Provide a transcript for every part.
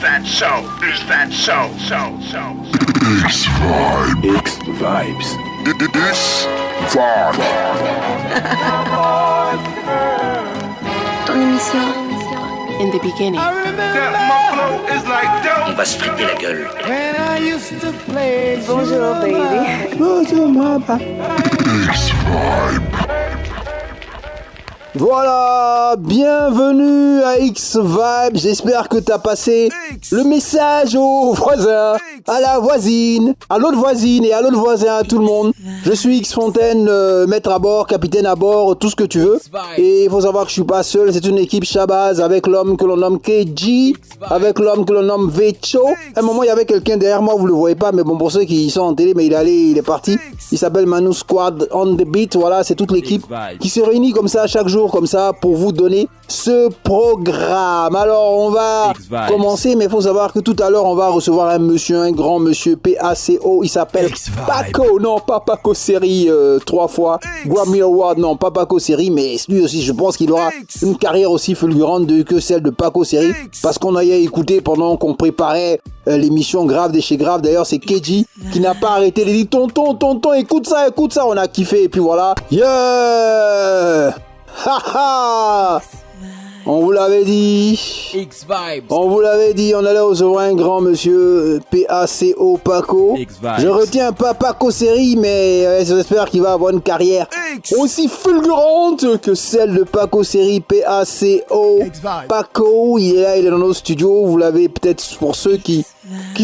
that so? Is that so? X Vibes. X Vibes. Ton émission. In the beginning. On va se friter la gueule. Bonjour, baby. Bonjour, maman. Voilà, bienvenue à X Vibes. J'espère que t'as passé le message aux voisins, à la voisine, à l'autre voisine et à l'autre voisin, à tout le monde. Je suis X Fontaine, maître à bord, capitaine à bord, tout ce que tu veux. Et il faut savoir que je suis pas seul, c'est une équipe Shabazz avec l'homme que l'on nomme KG, avec l'homme que l'on nomme Vecho. À un moment, il y avait quelqu'un derrière moi, vous le voyez pas, mais bon, pour ceux qui sont en télé, mais il est parti. Il s'appelle Manu Squad on the beat. Voilà, c'est toute l'équipe qui se réunit comme ça chaque jour, comme ça, pour vous donner ce programme. Alors, on va commencer, mais il faut savoir que tout à l'heure, on va recevoir un monsieur, un grand monsieur, PACO. Il s'appelle Paco. Non, pas Paco Série 3 fois. Grammy Award, non, pas Paco Série, mais lui aussi, je pense qu'il aura une carrière aussi fulgurante que celle de Paco Série, parce qu'on a écouté pendant qu'on préparait l'émission Grave de chez Grave. D'ailleurs, c'est KG qui n'a pas arrêté. Il dit tonton, écoute ça, on a kiffé. Et puis voilà, yeah. Ha. On vous l'avait dit. X Vibes. On vous l'avait dit, on allait recevoir un grand monsieur, PACO Paco. Je retiens pas Paco Série, mais j'espère qu'il va avoir une carrière aussi fulgurante que celle de Paco Série. PACO Paco, il est là, il est dans nos studios. Vous l'avez peut-être, pour ceux qui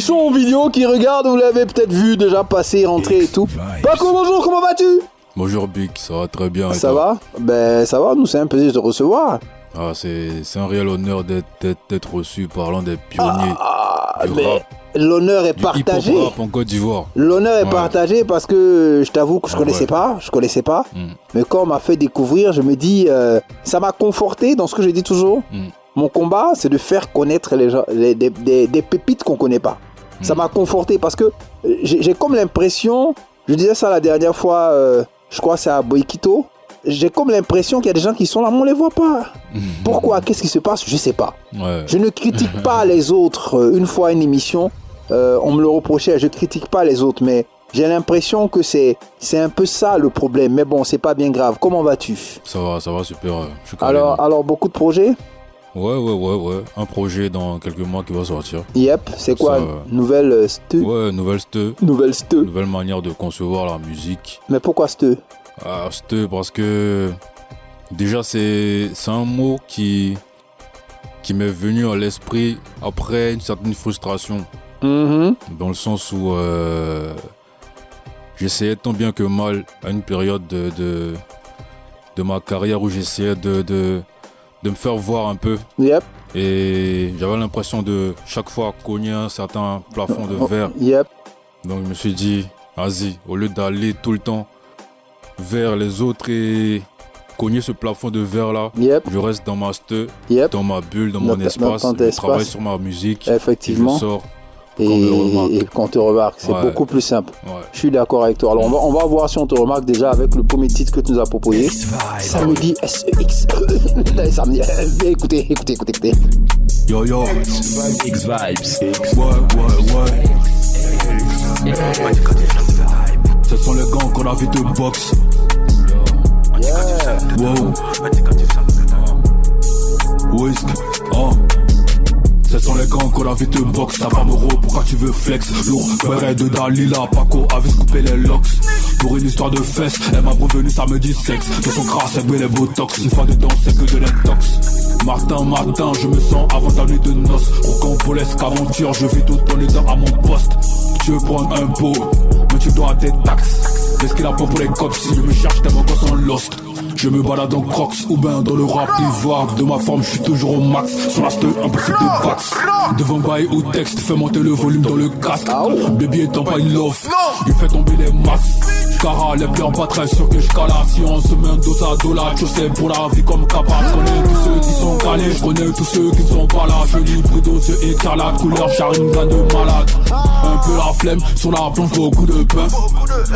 sont en vidéo, qui regardent, vous l'avez peut-être vu déjà passer, rentrer et tout. Paco, bonjour, comment vas-tu? Bonjour Big, ça va très bien. Ça va? Ben ça va, nous c'est un plaisir de te recevoir. Ah, c'est un réel honneur d'être reçu par l'un des pionniers du rap. L'honneur est partagé. Hip-hop rap en Côte d'Ivoire. L'honneur est partagé parce que je t'avoue que je connaissais pas. Mais quand on m'a fait découvrir, je me dis, ça m'a conforté dans ce que je dis toujours. Mon combat, c'est de faire connaître les gens, des pépites qu'on connaît pas. Ça m'a conforté parce que j'ai comme l'impression, je disais ça la dernière fois, je crois que c'est à Boikito. J'ai comme l'impression qu'il y a des gens qui sont là, mais on les voit pas. Pourquoi? Qu'est-ce qui se passe? Je sais pas. Je ne critique pas les autres. Une fois une émission, on me le reprochait, je critique pas les autres, mais j'ai l'impression que c'est un peu ça le problème. Mais bon, c'est pas bien grave. Comment vas-tu? Ça va super. Alors, beaucoup de projets? Ouais. Un projet dans quelques mois qui va sortir. Yep, c'est quoi? Ça, nouvelle ste? Ouais, nouvelle ste. Nouvelle manière de concevoir la musique. Mais pourquoi ste? Ste parce que déjà c'est un mot qui m'est venu à l'esprit après une certaine frustration. Dans le sens où j'essayais tant bien que mal à une période de ma carrière où j'essayais de me faire voir un peu. Yep. Et j'avais l'impression de chaque fois cogner un certain plafond de verre. Yep. Donc je me suis dit, vas-y, au lieu d'aller tout le temps vers les autres et cogner ce plafond de verre là, je reste dans ma dans ma bulle, dans mon espace, je travaille sur ma musique. Effectivement. Et je sors et qu'on te remarque, c'est beaucoup plus simple. Je suis d'accord avec toi. Alors on va voir si on te remarque déjà avec le premier titre que tu nous as proposé. Samedi SEX. Samedi. Écoutez. Yo. X Vibes. Ouais. Ce sont les gants qu'on a vu de boxe. Wow. Whisk. Ce sont les gants qu'on a vu de boxe. Ta femme euro, pourquoi tu veux flex? Lourd, ouais, de Dalila. Paco avait coupé les locks. Pour une histoire de fesses, elle m'a prévenu samedi sexe. De son gras, c'est les botox. Une fois dedans, c'est que de l'intox. Matin, je me sens avant ta nuit de noces. Rocambolesque aventure, je vis tout en étant à mon poste. Tu veux prendre un pot, mais tu dois des taxes. Qu'est-ce qu'il a pour les cops? Si je me cherche tellement qu'on sont lost. Je me balade en crocs ou ben dans le rap ivoire. De ma forme, je suis toujours au max. Sur la steu, impossible de bax. Devant bail ou texte, fais monter le volume dans le casque. Baby étant pas une love, il fait tomber les masses. Cara, les pleurs pas très sûr que je cala. Si on se met un dos à dos là, je sais pour la vie comme capable. Je connais tous ceux qui sont calés, je connais tous ceux qui ne sont pas là. Je lis brut aux yeux écarlates, couleur Sharingan de malade. un peu la flemme. Sur la planche, beaucoup de pain.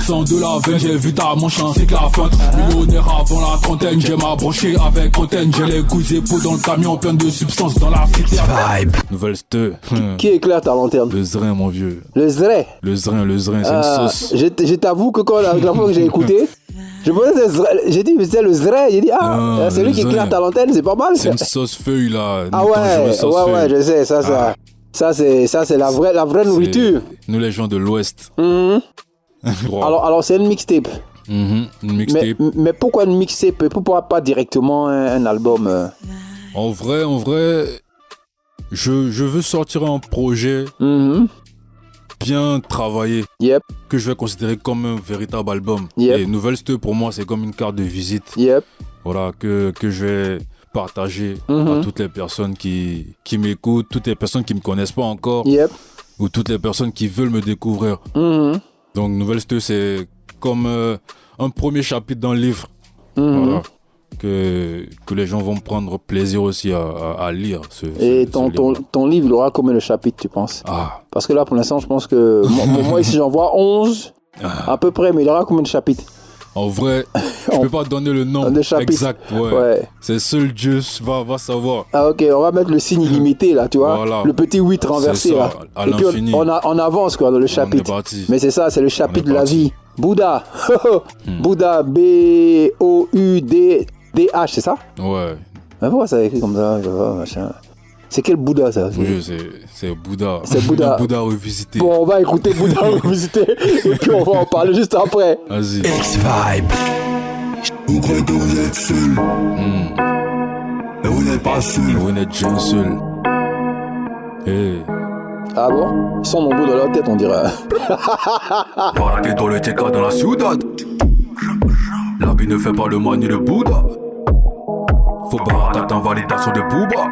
Sans de la veine, j'ai vu ta manche ainsi que la feinte. Millionnaire avant la trentaine, j'aime m'abrocher avec Roten. J'ai les coups épaules dans le camion, plein de substances dans la filière. Nouvelle ste. Qui éclaire ta lanterne? Le zrin, mon vieux. Le zray? Le zrin, c'est une sauce. Je t'avoue que quand la fois que j'ai écouté, je pensais que j'ai dit c'est le zray. J'ai dit c'est lui qui éclaire ta lanterne, c'est pas mal. C'est une sauce feuille là. Ah ouais, je sais, ça c'est la vraie nourriture. Nous les gens de l'Ouest. Alors c'est une mixtape. Une mixtape. Mais pourquoi une mixtape? Pourquoi pas directement un album? En vrai, je veux sortir un projet bien travaillé, que je vais considérer comme un véritable album. Et Nouvelle Ste pour moi c'est comme une carte de visite. Voilà, que je vais partager à toutes les personnes qui m'écoutent, toutes les personnes qui me connaissent pas encore, ou toutes les personnes qui veulent me découvrir. Donc Nouvelle Ste c'est comme un premier chapitre dans le livre. Voilà. Que les gens vont prendre plaisir aussi à lire. Et ton livre, il aura combien de chapitres, tu penses? Parce que là, pour l'instant, je pense que moi ici, j'en vois 11 à peu près, mais il aura combien de chapitres? En vrai, je peux pas donner le nom exact. C'est seul Dieu va savoir. Ah ok, on va mettre le signe illimité là, tu vois. Voilà. Le petit 8 renversé ça, là. À et puis on avance quoi dans le chapitre. Mais c'est ça, c'est le chapitre de la vie. Bouddha. Bouddha, B-O-U-D-H, c'est ça? Ouais. Mais pourquoi ça écrit comme ça? Machin. C'est quel Bouddha ça? Oui, c'est Bouddha. C'est Bouddha. Bouddha revisité. Bon, on va écouter Bouddha revisité et puis on va en parler juste après. Vas-y. X-Vibe. Vous croyez que vous êtes seul. Mais vous n'êtes pas seul. Vous n'êtes jamais seul. Hey. Ah bon? Ils sont nombreux dans leur tête, on dirait. Paraqué dans le TK dans la ciudad. L'habit ne fait pas le man ni le Bouddha. Faut barrer ta validation de Booba.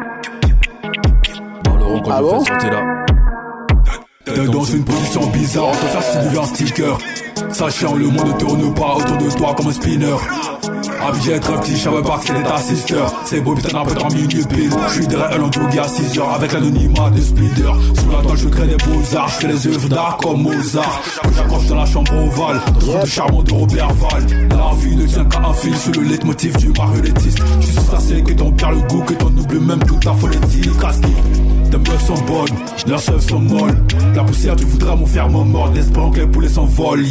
Ah bon? T'es dans une position bizarre, on te faire style un sticker. Sachant le monde ne tourne pas autour de toi comme un spinner. Habillé être un petit, je savais pas que c'était ta sister. C'est beau putain un peu en milieu pile. Je suis derrière un entouré à 6 heures avec l'anonymat de speeder. Sous la toile je crée des beaux-arts, je fais les œuvres d'art comme Mozart. J'accroche dans la chambre ovale, dans le charmant de Robert Val. La vie ne tient qu'à un fil sur le leitmotiv du marionnettiste. Je suis ça c'est que ton perd le goût, que t'en oublies même toute la phonétique. Tes meufs sont bonnes, leurs sœurs sont molles. La poussière tu voudrais m'en faire mon mort. D'espoir que les poulets s'envolent.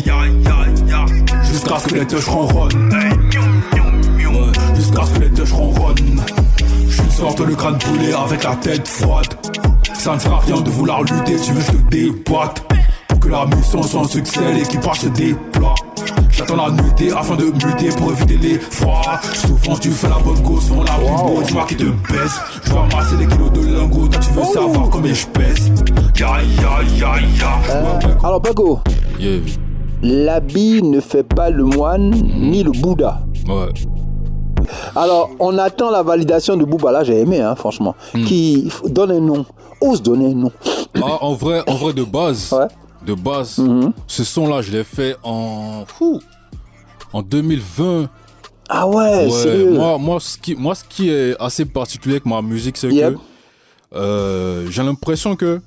Jusqu'à ce que les teuches ronronnent. Jusqu'à ce que les teuches ronronnent. Je sorte le crâne poulet avec la tête froide. Ça ne sert à rien de vouloir lutter, tu veux que je te déboîte. Pour que la mission soit un succès, l'équipage se déploie. J'attends la nuitée afin de muter pour éviter les froids. Souvent tu fais la bonne go, souvent la plus dis-moi qui te baisse. Je veux ramasser des kilos de lingots, toi tu veux savoir combien je pèse. Alors Paco, l'habit ne fait pas le moine ni le Bouddha. Ouais. Alors on attend la validation de Booba, là j'ai aimé franchement. Qui donne un nom, ose donner un nom. En vrai de base. De base, ce son-là, je l'ai fait en 2020. Ah ouais, sérieux. Moi, ce qui est assez particulier avec ma musique, c'est que j'ai l'impression que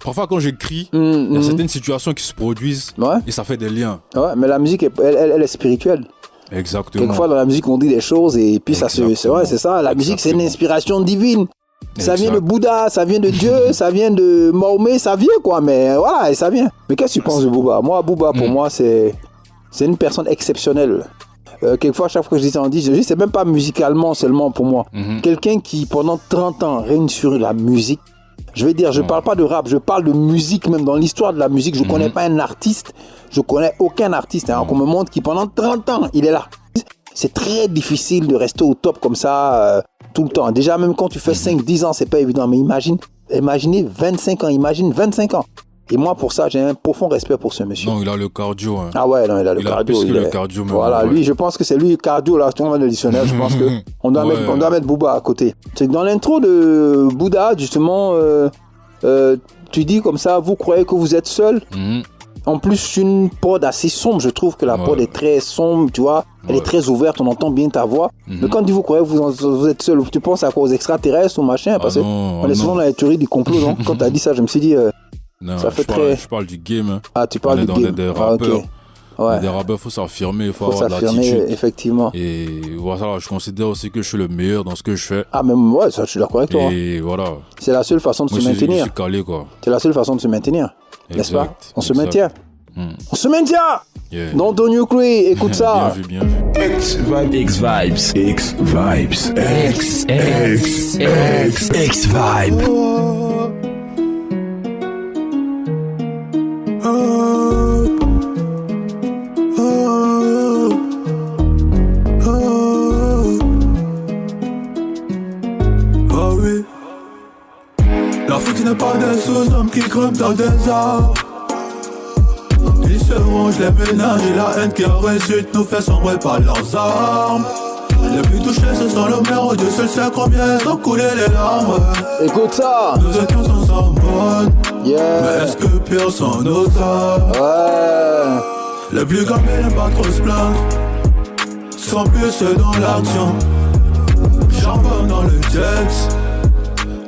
parfois quand j'écris, il y a certaines situations qui se produisent et ça fait des liens. Ouais, mais la musique, elle est spirituelle. Exactement. Quelquefois dans la musique, on dit des choses et puis ça se... C'est vrai, c'est ça. La musique, c'est une inspiration divine. Ça vient de Bouddha, ça vient de Dieu, ça vient de Mahomet, ça vient quoi, mais voilà, et ça vient. Mais qu'est-ce que tu penses de Booba? Moi, Booba, pour moi, c'est une personne exceptionnelle. Quelquefois, chaque fois que je dis ça, on dit, c'est même pas musicalement seulement pour moi. Quelqu'un qui, pendant 30 ans, règne sur la musique. Je vais dire, je parle pas de rap, je parle de musique, même dans l'histoire de la musique. Je connais pas un artiste, je connais aucun artiste qu'on me montre qui, pendant 30 ans, il est là. C'est très difficile de rester au top comme ça tout le temps. Déjà, même quand tu fais 5-10 ans, c'est pas évident. Mais imaginez 25 ans, imagine 25 ans. Et moi, pour ça, j'ai un profond respect pour ce monsieur. Non, il a le cardio. Hein. Ah ouais, non, il a le cardio. Il a le cardio. Voilà, lui, je pense que c'est lui le cardio, là, tout le monde le dictionnaire. Je pense qu'on doit, mettre Booba à côté. C'est que dans l'intro de Bouddha, justement, tu dis comme ça, vous croyez que vous êtes seul. En plus, une prod assez sombre, je trouve que la prod est très sombre, tu vois. Elle est très ouverte, on entend bien ta voix. Mais quand vous croyez que vous êtes seul, tu penses à quoi, aux extraterrestres ou machin? Parce qu'on est souvent dans les théories du complot, non? Quand tu as dit ça, je me suis dit, Non, ça fait je parle du game. Hein. Ah, tu parles du game. Des rappeurs. Okay. Ouais. Des rappeurs, il faut s'affirmer, il faut avoir de l'attitude. Effectivement. Et voilà, je considère aussi que je suis le meilleur dans ce que je fais. Ah, même ouais, ça, je suis d'accord avec toi. Et voilà. C'est la seule façon de se maintenir. Je suis calé, quoi. C'est la seule façon de se maintenir. N'est-ce pas? On se maintient. On se maintient. Yeah. Dans ton New Cree, écoute ça. Bien vu. X-Vibes. X-Vibes. X-Vibes. L'Afrique n'est pas des sous-hommes qui grimpent dans des arbres. Ils se rongent les ménages et la haine qui résulte nous fait sombrer par leurs armes. Les plus touchés ce sont nos mères, Dieu seul sait combien ils ont coulé les larmes. Écoute ça. Nous étions sans Sorbonne, yeah. Mais est-ce que pire sont nos âmes? Ouais. Les plus grands n'aiment pas trop se plaindre, sont plus dans l'action. Charbonne dans le jet,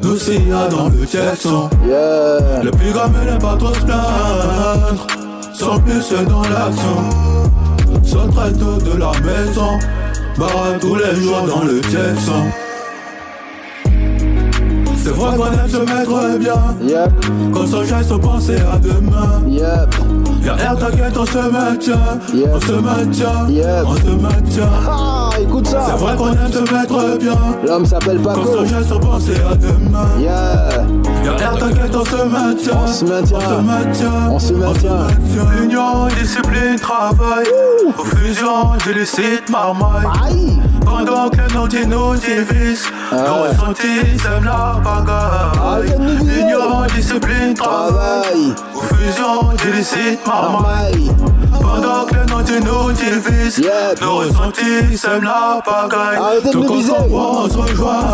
nous s'il y a dans le Jackson. Yeah. Les plus grands n'aiment pas trop se plaindre, sont plus dans l'action. Sont très tôt de la maison, barre tous les jours dans le Jackson. C'est vrai qu'on aime se mettre bien, yep. Quand son geste se penser à demain, yep. Y'a rien, t'inquiète, on se maintient, yep. On se maintient, yep. On se maintient. Ah, écoute ça. C'est vrai qu'on aime se mettre bien, l'homme s'appelle Paco. Quand son geste se penser à demain, yeah. Y'a rien, t'inquiète, on se maintient, On se maintient, on se maintient, on se maintient. Union, discipline, travail, fusion, illicite, marmaille. Aïe. Pendant que les nantis nous divisent, nos ressentis sèment la bagaille. Union, discipline, travail, fusion, illicite, marmaille. Pendant que les nantis nous divisent, yep. Nos ressentis sèment la bagaille. Tout qu'on comprend, on se rejoint.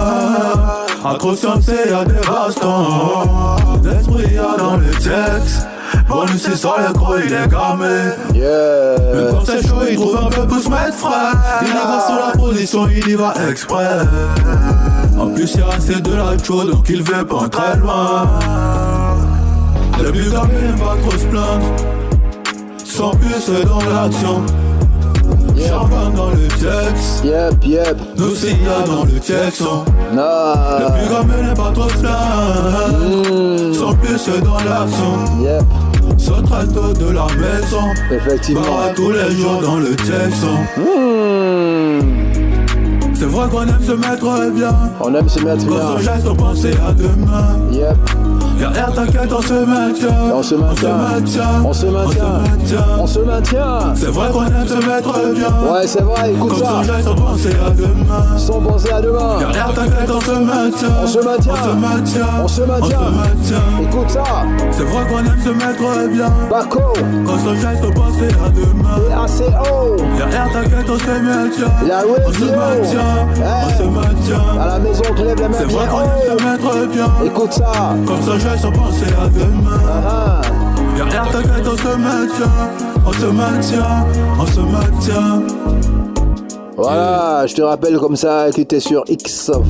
À conscience, il y a des bastons. L'esprit y a dans le texte. Bon, nous c'est ça, le gros, il est gamé. Yeah. Même quand c'est chaud, il trouve un peu pour se mettre frais. Il y va sur la position, il y va exprès. En plus, il y a assez de la chaude, donc il veut pas très loin. Le plus gamé n'aime pas trop se plaindre, sans plus dans l'action. Charbonne dans le jet, yep, yep. Nous s'il y a dans le Jackson. Non. Le plus gamé n'aime pas trop se plaindre, sans plus dans l'action. Yep. Saute très tôt de la maison, effectivement. Barre tous les jours dans le Jackson. C'est vrai qu'on aime se mettre bien, on aime se mettre bien. Quand son geste, on pensait à demain. Yep. Y'a rien, t'inquiète, on se maintient. On se maintient. On se maintient. On se maintient. C'est vrai qu'on aime se mettre bien. Ouais, c'est vrai, écoute ça. Quand son geste, on pensait à demain. Sans penser à demain. Y'a rien, t'inquiète, on se maintient. On se maintient. On se maintient. On se maintient. Écoute ça. C'est vrai qu'on aime se mettre bien. Paco. Quand son geste, on pensait à demain. PACO. Y'a rien, t'inquiète, on se maintient. La on se maintient. On se maintient. À la maison, tu lèves la main. C'est vrai qu'on aime se mettre bien. Écoute ça. Quand son geste, on pensait à demain. Y'a rien, t'inquiète, on se maintient. On se maintient. On se maintient. Voilà, je te rappelle comme ça que t'es sur X-Vibes.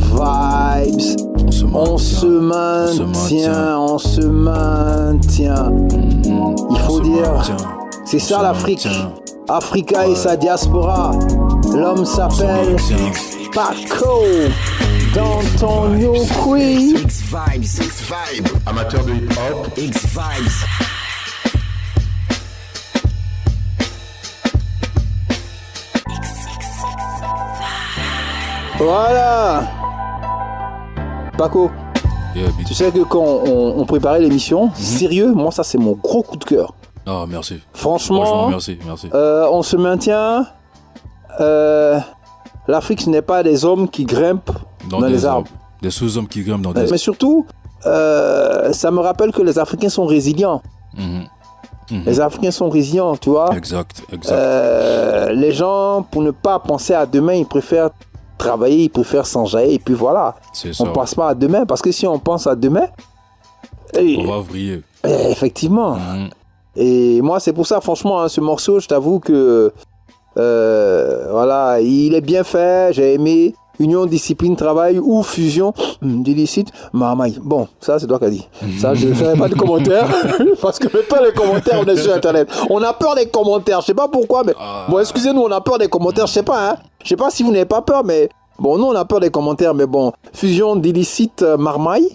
On se maintient. On se maintient. Il faut dire, c'est ça l'Afrique. Africa et sa diaspora. L'homme s'appelle Paco. Dans ton New Cree. X-Vibes. Amateur de hip-hop. X-Vibes. Voilà. Paco, tu sais que quand on préparait l'émission, sérieux, moi ça c'est mon gros coup de cœur. Ah, merci. Franchement, merci. On se maintient. L'Afrique, ce n'est pas des hommes qui grimpent dans les arbres. Des sous-hommes qui grimpent dans des arbres. Mais surtout, ça me rappelle que les Africains sont résilients. Les Africains sont résilients, tu vois. Exact. Les gens, pour ne pas penser à demain, ils préfèrent travailler, ils préfèrent s'enjailler, et puis voilà. On ne pense pas à demain, parce que si on pense à demain... on va vriller. Effectivement. Et moi, c'est pour ça, franchement, hein, ce morceau, je t'avoue que... voilà, il est bien fait, j'ai aimé. union, discipline, travail ou fusion d'illicite, marmaille. Bon, ça c'est toi qui as dit. Ça, je ne ferai pas de commentaires parce que maintenant les commentaires, on est sur Internet. On a peur des commentaires, je sais pas pourquoi, mais bon, excusez-nous, on a peur des commentaires, je sais pas, hein. Je sais pas si vous n'avez pas peur, mais bon, nous on a peur des commentaires, mais bon, fusion d'illicite, marmaille,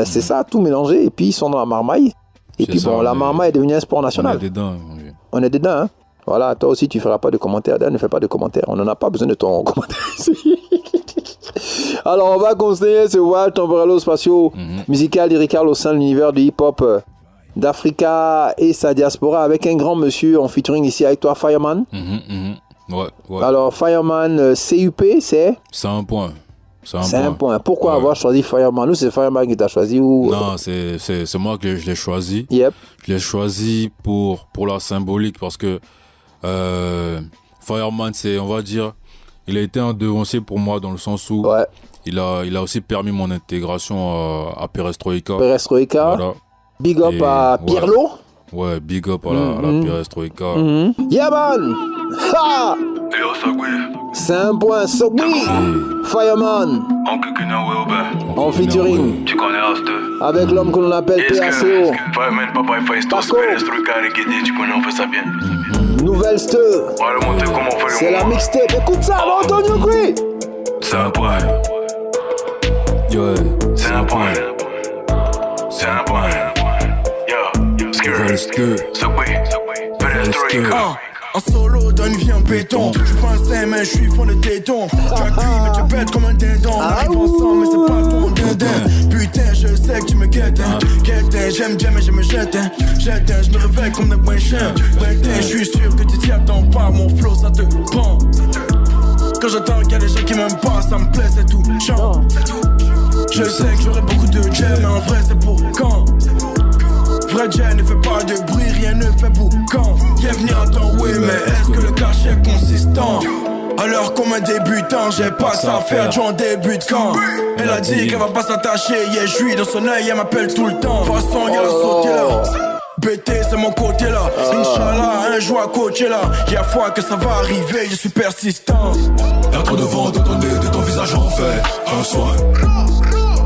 c'est ça, tout mélangé, et puis ils sont dans la marmaille. Et puis bon, la marmaille est devenue un sport national. On est dedans. On est dedans, hein. Voilà, toi aussi tu feras pas de commentaires. Dan ne fait pas de commentaires. On n'en a pas besoin de ton commentaire ici. Alors on va continuer ce voyage temporalo-spatio musical lyrical au sein de l'univers du hip-hop d'Africa et sa diaspora avec un grand monsieur en featuring ici avec toi, Fireman. Ouais. Alors Fireman, CUP, c'est un point. C'est un point. Pourquoi avoir choisi Fireman? Nous, c'est Fireman qui t'a choisi ou... Non, c'est moi que je l'ai choisi. Yep. Je l'ai choisi pour la symbolique parce que Fireman, on va dire, il a été un devancier pour moi dans le sens où il a aussi permis mon intégration à Perestroïka. Voilà. Big up à Pierlo. Ouais, big up à la Perestroïka. Yeah man! Ha! C'est un point, Sogui! Fireman! En featuring. Tu connais Aste? Avec l'homme que l'on appelle PACO. Fireman, papa, il faut Paco. tu connais, on fait ça bien. Nouvelle ste. On va le montrer comment on fait le C'est la mixtape. Écoute ça, Antonio Gui! C'est un point. Yeah. C'est un point. C'est un point. Yo, En solo, donne vie en béton. Je suis pas un saint, mais je suis fond de téton. Tu as cuit, mais tu pètes comme un dindon. On arrive ensemble, mais c'est pas ton dindin. Putain, je sais que tu me guettes, hein. J'aime, mais je me jette, hein. Je me réveille comme un bon chien. Je suis sûr que tu t'y attends pas. Mon flow, ça te prend. Quand j'entends qu'il y a des gens qui m'aiment pas, ça me plaît, c'est tout. Chant. Je sais que j'aurai beaucoup de jam, mais en vrai, c'est pour quand? Vrai Jen ne fait pas de bruit, rien ne fait boucan. Bienvenue à ton oui, mais est-ce que le cachet est consistant? Alors comme un débutant, j'ai pas ça à faire, John débute quand? Elle a dit qu'elle va pas s'attacher, yeah, je suis dans son œil, elle m'appelle tout le temps. De toute façon, y'a le sauté là. BT, c'est mon côté là. Inch'Allah, un jour à coacher là. Y'a foi que ça va arriver, je suis persistant. Y'a trop de vent de ton nez, de ton visage en fait un soin.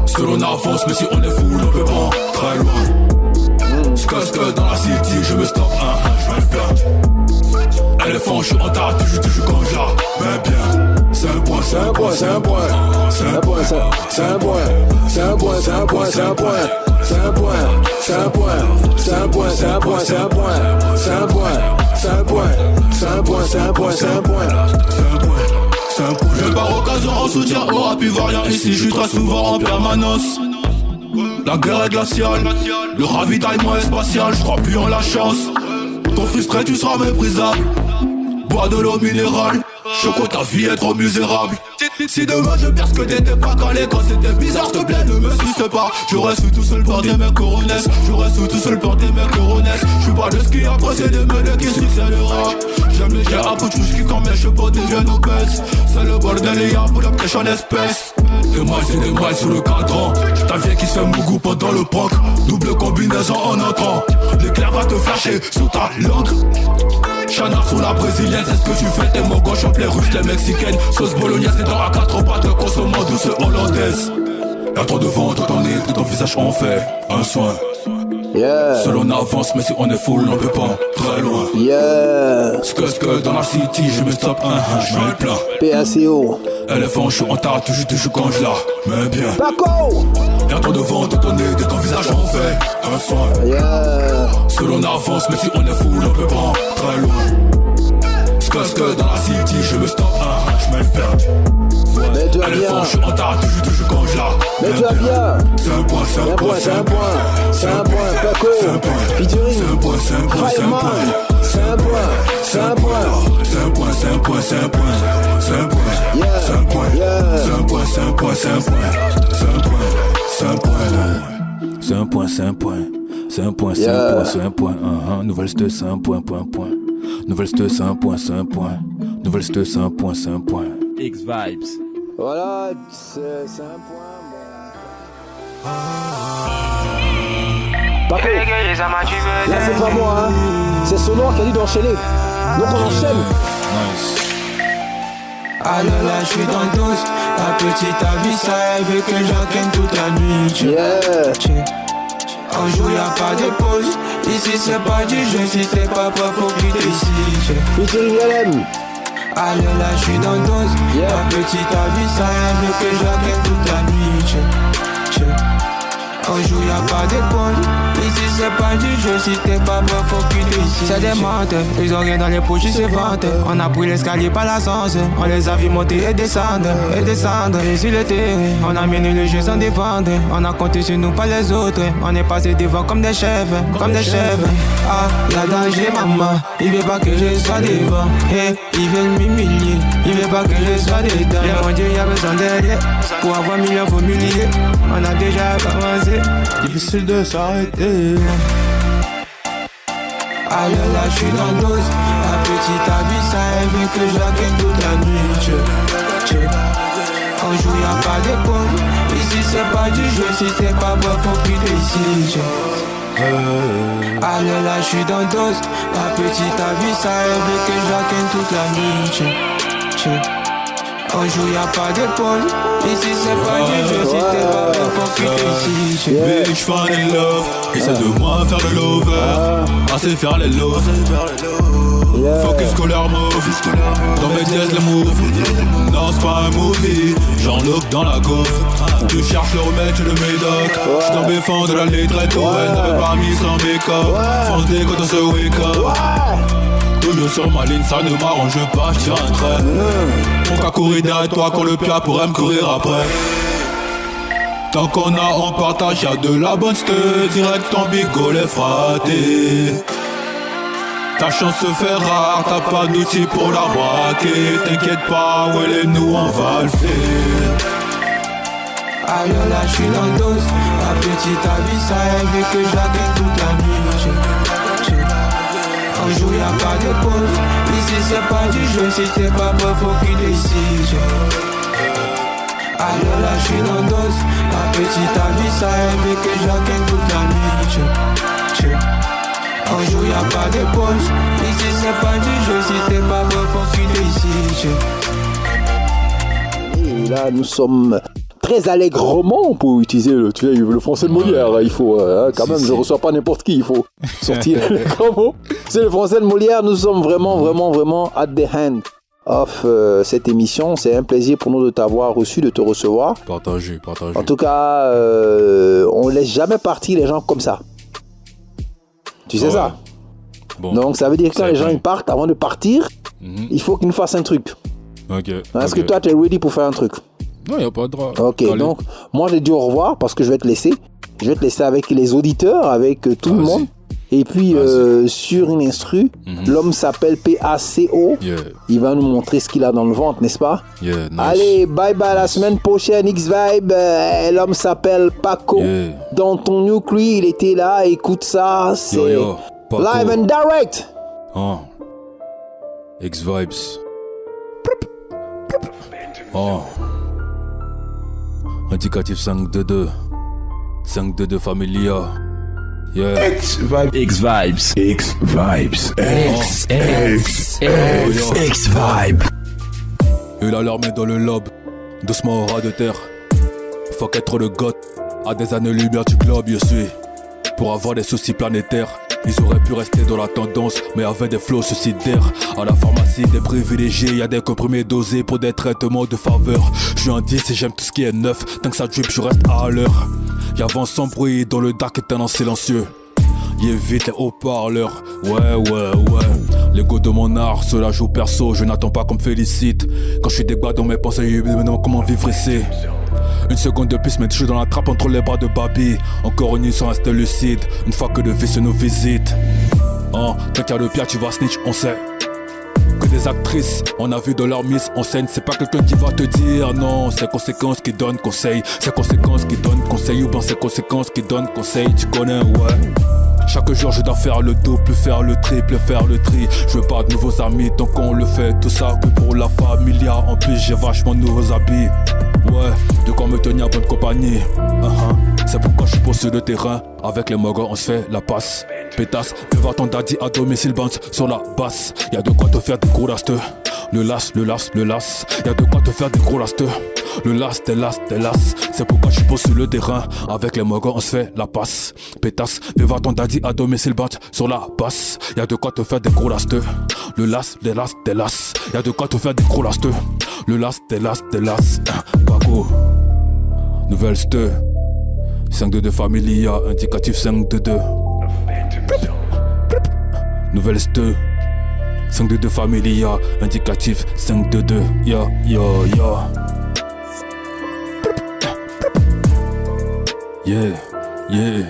Seul on avance, mais si on est fou, on peut pas très loin. Skud dans la city, je me stoppe, je vais le faire. Éléphant, je suis en tarte, je quand je la mets bien. C'est un point, c'est un point, c'est un point. C'est un point, c'est un point. C'est un point, c'est un point, c'est un point. C'est un point, c'est un point. C'est un point, c'est un point, c'est un point. C'est un point, c'est un point. C'est un point, c'est un point, c'est un point. C'est un point, c'est un point. Je pars occasion en soutien au rap ivoirien. Ici, je suis très souvent en permanence. La guerre est glaciale, le ravitaillement est spatial, je crois plus en la chance. Ton frustré, tu seras méprisable. Bois de l'eau minérale, choco, ta vie est trop misérable. Si demain je perce que t'étais pas calé quand c'était bizarre, s'il te plaît, ne me suce pas. J'aurais su tout seul porter mes coronesses. J'aurais su tout seul porter mes coronesses. J'suis pas de ce qui a procédé, mais de qui succédera. J'aime les gars un peu de qui quand mes chevaux deviennent obèses. C'est le bordel et y'a pour la prêche en espèce. Des mailles sur le cadran. Ta vieille qui se fait mougou pendant le proc. Double combinaison en entrant. L'éclair va te flasher sous ta langue. Chanard sous la brésilienne, c'est ce que tu fais. T'es mon gauche, les russes, les mexicaines. Sauce bolognaise, c'est dans à 4 pattes, consommant douce hollandaise. Y'a trop de vent dans ton nez, de ton visage on fait un soin. Yeah. Seul on avance, mais si on est full, on peut pas très loin. Yeah. Skud dans la city, je me stoppe, je mets le plein. PACO. Éléphant, je suis en tarte, je quand je la mets bien. Paco. Y'a trop de vent dans ton nez, de ton visage on fait un soin. Yeah. Seul on avance, mais si on est full, on peut pas très loin. Skud dans la city, je me stoppe, je mets le plein. Mets-toi bien. Éléphant, je suis en tarte, je quand je la mets-toi bien. C'est un point, c'est un point, c'est un point. C'est un point, Paco. Featuring. C'est un point, c'est un point, c'est un point. C'est un point, c'est un point. C'est un point, c'est un point, c'est un point. C'est un point, c'est un point. C'est un point, c'est un point, c'est un point. C'est un point, c'est un point. C'est un point, c'est un point. C'est un point, c'est un point, c'est un point. Nouvelle ste, c'est un point, point, point. Nouvelle ste, c'est un point, c'est un point. Nouvelle ste, c'est un point, c'est un point. X-Vibes. Voilà, c'est un point. Paco, là c'est pas moi, hein. C'est Sonore qui a dit d'enchaîner. Donc on enchaîne. Nice. Alors là, j'suis dans le dos. La petite a vu ça, elle veut que j'enquête toute la nuit. En jour y'a pas de pause. Ici c'est pas du jeu, si t'es pas prêt faut que tu décides. Alors là j'suis dans le dos. La petite a vu ça, elle veut que j'enquête toute la nuit. En jour y'a pas de pause. Ici c'est pas du jeu, si t'es pas prêt faut que tu décides. C'est des menteurs, ils ont rien dans les poches, ils se vantent. On a pris l'escalier par l'ascenseur. On les a vus monter et descendre. Et sur le terrain, on a mené le jeu sans défendre. On a compté sur nous pas les autres. On est passé devant comme des chefs. Ah, y'a danger maman. Il veut pas que je sois devant. Hey, ils veulent m'humilier. Il veut pas que je sois dedans. Mais mon Dieu y'a besoin derrière. Pour avoir millions faut milliers. On a déjà commencé. Difficile de s'arrêter. Alors là j'suis dans le dos. La petite a vu ça, elle veut que j'enquête toute la nuit. En jour y'a pas de pause. Ici c'est pas du jeu, si t'es pas bon faut que tu décides. Alors là j'suis dans le dos. La petite a vu ça, elle veut que j'enquête toute la nuit. En jour y'a pas de pause. Ici c'est pas du jeu, si t'es pas bon faut que tu décides. Bitch fan in love, essaie de moi faire le lover. Assez faire les loves. Focus colère mauve. Dans mes dièses les moves. Non c'est pas un movie. Jean-Luc dans la gaufre. Tu cherches le remède, tu le médoc. J'suis dans mes fans de la lettre et tout. Elle n'avait pas mis sans make-up. Fonce des quand on se wake up. Toujours sur ma ligne, ça ne m'arrange pas, j'tire un trait. Mon cas courir derrière toi quand le pire pourrait me courir après. Tant qu'on a en partage, y'a de la bonne ste. Direct ton bigot les fraté. Ta chance se fait rare, t'as pas d'outils pour la braquer. T'inquiète pas, ouais les nous on va le faire. Alors là j'suis dans le dos. La petite a vu ça, elle veut que j'enquête toute la nuit. En jour y'a pas de pause. Ici c'est pas du jeu, si t'es pas bon faut que tu décides. Alors là j'suis dans le dos. La petite a vu ça, elle veut que j'enquête toute la nuit. En jour y'a pas de pause. Ici c'est pas du jeu, si t'es pas bon faut que tu décides. Et là nous sommes très allègrement pour utiliser le français de Molière. Il faut quand même, je reçois pas n'importe qui, il faut sortir les grands mots. C'est le français de Molière. Nous sommes vraiment at the hand of cette émission. C'est un plaisir pour nous de t'avoir reçu, de te recevoir. Partagez. En tout cas, on laisse jamais partir les gens comme ça. Tu sais ça? Bon. Donc ça veut dire que quand les gens ils partent, avant de partir, il faut qu'ils nous fassent un truc. Est-ce que toi tu es ready pour faire un truc? Non, il n'y a pas de droit. Ok, allez. Donc moi j'ai dit au revoir parce que je vais te laisser. Je vais te laisser avec les auditeurs, avec tout le monde. Et puis sur une instru, l'homme s'appelle PACO. Il va nous montrer ce qu'il a dans le ventre, n'est-ce pas? Nice. Allez, bye bye, la semaine prochaine, X-Vibe. L'homme s'appelle Paco. Dans ton nuke, lui, il était là. Écoute ça, c'est live and direct. X-Vibes. Indicatif 522. 522 Familia. X-Vibes. Il a l'armée dans le lobe. Doucement au ras de terre. Faut qu'être le god. À des années-lumière du globe, je suis. Pour avoir des soucis planétaires. Ils auraient pu rester dans la tendance, mais avec des flots suicidaires. À la pharmacie des privilégiés, y'a des comprimés dosés pour des traitements de faveur. Je suis un 10 et j'aime tout ce qui est neuf. Tant que ça drip, je reste à l'heure. Y'a vent sans bruit dans le dark éternel silencieux. Y évite les haut-parleurs. Ouais. L'ego de mon art, cela joue perso. Je n'attends pas qu'on me félicite. Quand je suis débat dans mes pensées, je me demande comment vivre ici. Une seconde de plus, mais toujours dans la trappe entre les bras de Babi. Encore une nuit sans rester lucide. Une fois que le vice nous visite. Tant qu'il y a le pire, tu vas snitch, on sait. Que des actrices, on a vu de leur miss en scène. C'est pas quelqu'un qui va te dire non. C'est conséquences qui donnent conseil. C'est conséquences qui donnent conseil. Ou bien c'est conséquences qui donnent conseil. Tu connais, ouais. Chaque jour je dois faire le double, faire le triple, faire le tri. Je veux pas de nouveaux amis, donc on le fait tout ça que pour la familia. En plus j'ai vachement de nouveaux habits. Ouais, de quoi me tenir bonne compagnie. C'est pourquoi je suis pour sur le terrain. Avec les mogos on se fait la passe. Pétasse, fais voir ton daddy à domicile, bounce sur la basse. Y'a de quoi te faire des gros lasteux. Le las, y'a de quoi te faire des gros lasteux. Le las, t'es las, c'est pourquoi je pose sur le terrain. Avec les mogos on se fait la passe. Pétasse, fais voir ton daddy à domicile batte sur la basse. Y'a de quoi te faire des gros lasteux. Le las, y'a de quoi te faire des gros lasteux. Le las, Paco, nouvelle steu. 5-2-2 Familia, indicatif 5-2-2. Nouvelle steu. 5-2-2 Familia, indicatif 5-2-2. Ya. Yeah.